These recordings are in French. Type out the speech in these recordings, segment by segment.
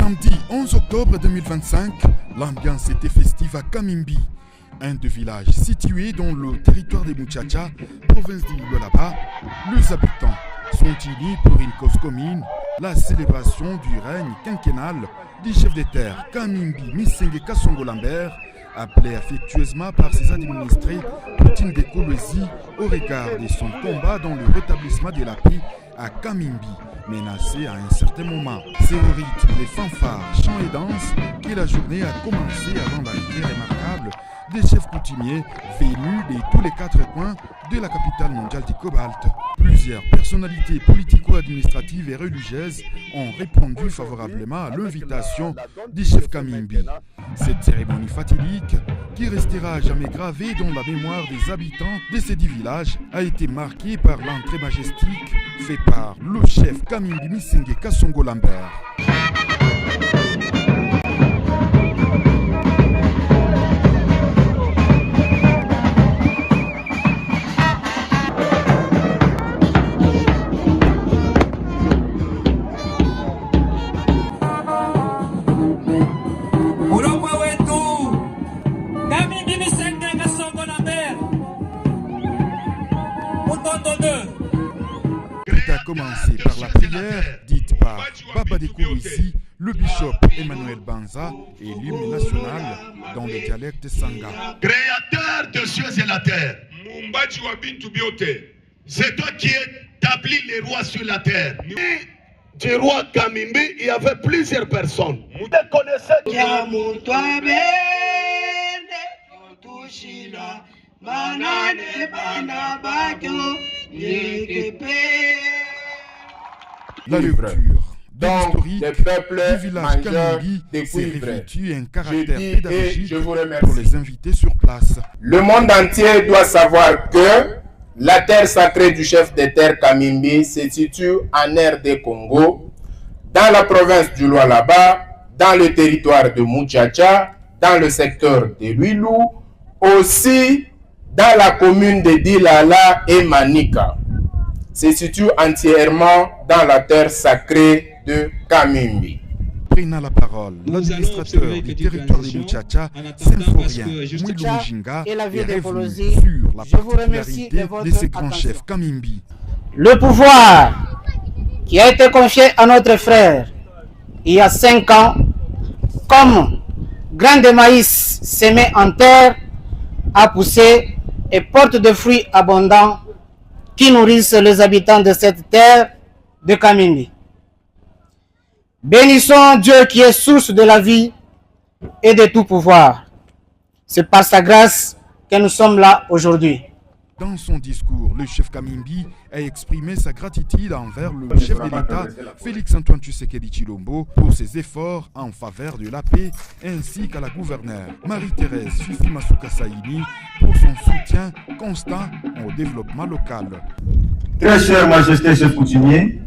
Samedi 11 octobre 2025, l'ambiance était festive à Kamimbi, un des villages situés dans le territoire de Muchacha, province de Lualaba. Les habitants sont unis pour une cause commune, la célébration du règne quinquennal du chef de terre Kamimbi Misenge Kasongo Lambert, appelé affectueusement par ses administrés Poutine de Kolwezi au regard de son combat dans le rétablissement de la paix à Kamimbi, menacé à un certain moment. C'est au rythme des fanfares, chants et danses que la journée a commencé avant l'arrivée remarquable des chefs coutumiers venus de tous les quatre coins de la capitale mondiale du cobalt. Plusieurs personnalités politico-administratives et religieuses ont répondu favorablement à l'invitation du chef Kamimbi. Cette cérémonie fatidique, qui restera à jamais gravée dans la mémoire des habitants de ces 10 villages, a été marquée par l'entrée majestique faite par le chef Kamimbi Misenge Kasongo Lambert. A commencé par la prière dite par Baba de Kolwezi, le bishop Emmanuel Banza et l'hymne national dans le dialecte Sanga. Créateur de cieux et la terre, c'est toi qui établis les rois sur la terre. Du roi Kamimbi, il y avait plusieurs personnes. Vous les connaissez? La lecture de l'historique du village Kamimbi s'est revêtue un caractère pédagogique pour les invités sur place. Le monde entier doit savoir que la terre sacrée du chef des terres Kamimbi se situe en RD Congo, dans la province du Lualaba, dans le territoire de Muchacha, dans le secteur de Luilou, aussi dans la commune de Dilala et Manika. Se situe entièrement dans la terre sacrée de Kamimbi. Prenant la parole, l'administrateur du territoire de Muchacha, Symphorien Mwilou Mujinga, est revenu sur la particularité de ces grands chefs Kamimbi. Le pouvoir qui a été confié à notre frère il y a 5 ans, comme grain de maïs semé en terre, a poussé et porte de fruits abondants qui nourrissent les habitants de cette terre de Kamimbi. Bénissons Dieu qui est source de la vie et de tout pouvoir. C'est par sa grâce que nous sommes là aujourd'hui. Dans son discours, le chef Kamimbi a exprimé sa gratitude envers le chef de l'État, Félix-Antoine Tshisekedi Tshilombo, pour ses efforts en faveur de la paix, ainsi qu'à la gouverneure Marie-Thérèse Fifi Masuka Saïni pour son soutien constant au développement local. Très chère Majesté chef coutumier,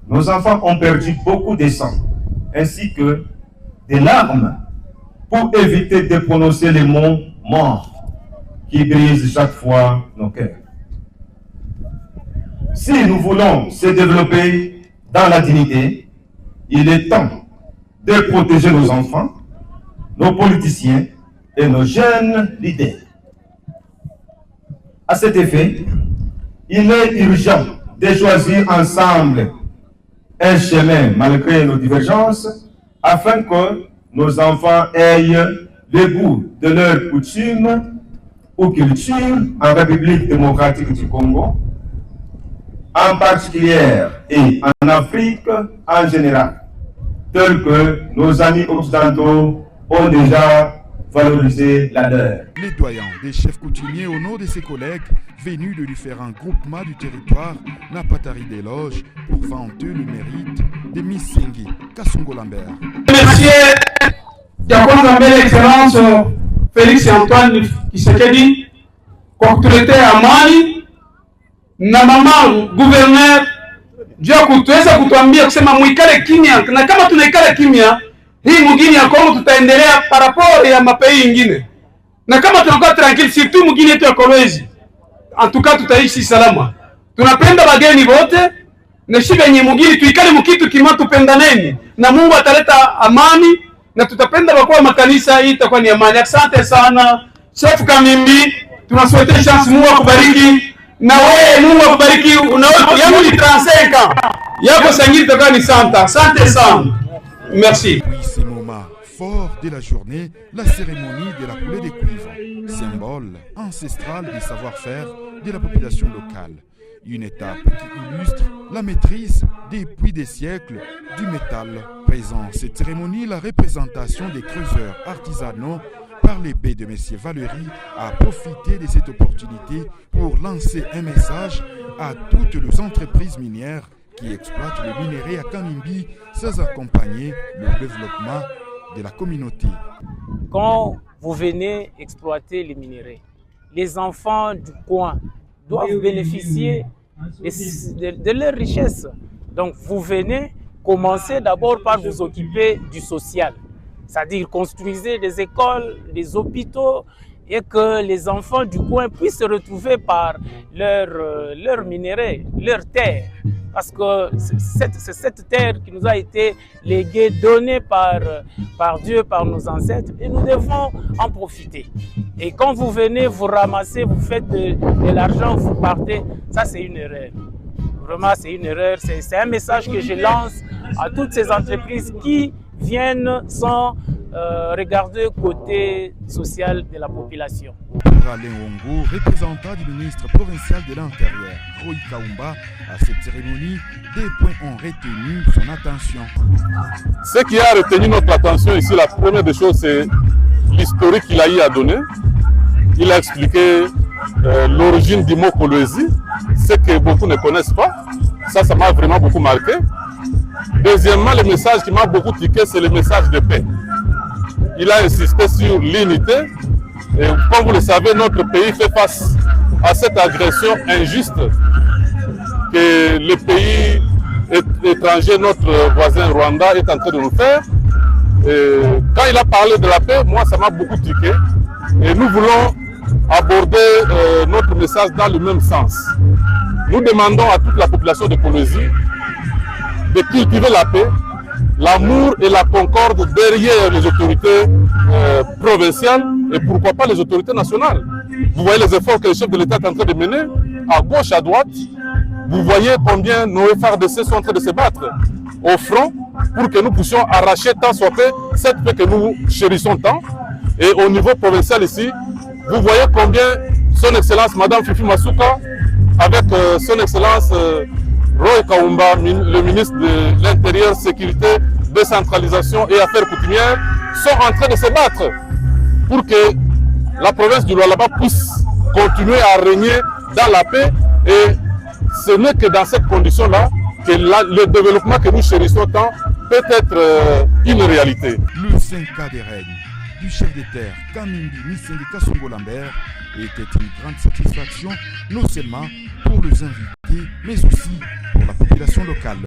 nos enfants ont perdu beaucoup de sang, ainsi que des larmes, pour éviter de prononcer les mots morts qui brisent chaque fois nos cœurs. Si nous voulons se développer dans la dignité, il est temps de protéger nos enfants, nos politiciens et nos jeunes leaders. À cet effet, il est urgent de choisir ensemble un chemin malgré nos divergences, afin que nos enfants aient le goût de leurs coutumes ou culture en République démocratique du Congo, en particulier et en Afrique en général, tel que nos amis occidentaux ont déjà valorisé la leur. Les doyens des chefs coutumiers au nom de ses collègues venus de différents groupements du territoire n'a pas tari d'éloges pour vanter le mérite de Misenge Kasongo Lambert. Merci Excellence Félix-Antoine Tshisekedi kwa kutuletea amani na mama gouverneur juu kutuweza kutuambia kusema muikale kimya, na kama tunaikala kimya hii mugini ya Kongo tutaendelea paraporo ya mapei ingine, na kama tunakuwa tranquille surtout mugini yetu ya Kolwezi, en tout cas tutaishi salama. Tunapenda wageni wote na shibe yenye mugini tuikale mukitu kima, tupendaneni na Mungu ataleta amani na tutapenda bakwa makanisa, hii itakuwa ni amani. Asante sana Chef Kamimbi, tunaswete chance, Mungu akubariki na wewe, Mungu akubariki. Unaona yangu ni 35 yako sangiri itakuwa ni santa. Asante sana, merci. Puis ces moments forts de la journée, la cérémonie de la coulée des cuivres, symbole ancestral du savoir-faire de la population locale. Une étape qui illustre la maîtrise depuis des siècles du métal présent. Cette cérémonie, la représentation des creuseurs artisanaux par l'épée de Messieurs Valéry a profité de cette opportunité pour lancer un message à toutes les entreprises minières qui exploitent le minerai à Kamimbi sans accompagner le développement de la communauté. Quand vous venez exploiter les minéraux, les enfants du coin doivent bénéficier de leur richesse. Donc vous venez commencer d'abord par vous occuper du social, c'est-à-dire construisez des écoles, des hôpitaux et que les enfants du coin puissent se retrouver par leur minerai, leur terre. Parce que c'est cette terre qui nous a été léguée, donnée par Dieu, par nos ancêtres, et nous devons en profiter. Et quand vous venez, vous ramassez, vous faites de l'argent, vous partez, ça c'est une erreur. Vraiment, c'est une erreur. C'est un message que je lance à toutes ces entreprises qui viennent sans regarder le côté social de la population. Pour Alain Ongo, représentant du ministre provincial de l'Intérieur, Roy Kaumba, à cette cérémonie, des points ont retenu son attention. Ce qui a retenu notre attention ici, la première des choses, c'est l'historique qu'il a eu à donner. Il a expliqué l'origine du mot Kolwezi, ce que beaucoup ne connaissent pas. Ça m'a vraiment beaucoup marqué. Deuxièmement, le message qui m'a beaucoup tiqué, c'est le message de paix. Il a insisté sur l'unité. Et comme vous le savez, notre pays fait face à cette agression injuste que le pays étranger, notre voisin Rwanda, est en train de nous faire. Et quand il a parlé de la paix, moi, ça m'a beaucoup tiqué. Et nous voulons aborder notre message dans le même sens. Nous demandons à toute la population de Kolwezi de cultiver la paix, l'amour et la concorde derrière les autorités provinciales et pourquoi pas les autorités nationales. Vous voyez les efforts que le chef de l'État est en train de mener, à gauche, à droite. Vous voyez combien nos FARDC sont en train de se battre au front pour que nous puissions arracher tant soit peu cette paix que nous chérissons tant. Et au niveau provincial ici, vous voyez combien son Excellence Madame Fifi Masuka, avec son Excellence Roy Kaumba, le ministre de l'Intérieur, Sécurité, Décentralisation et Affaires coutumières, sont en train de se battre pour que la province du Lualaba puisse continuer à régner dans la paix. Et ce n'est que dans cette condition-là que le développement que nous chérissons tant peut être une réalité. Le 5 des règnes du chef de terre Kamimbi Missengi Kasongo Lambert était une grande satisfaction, non seulement pour les invités, mais aussi pour la population locale.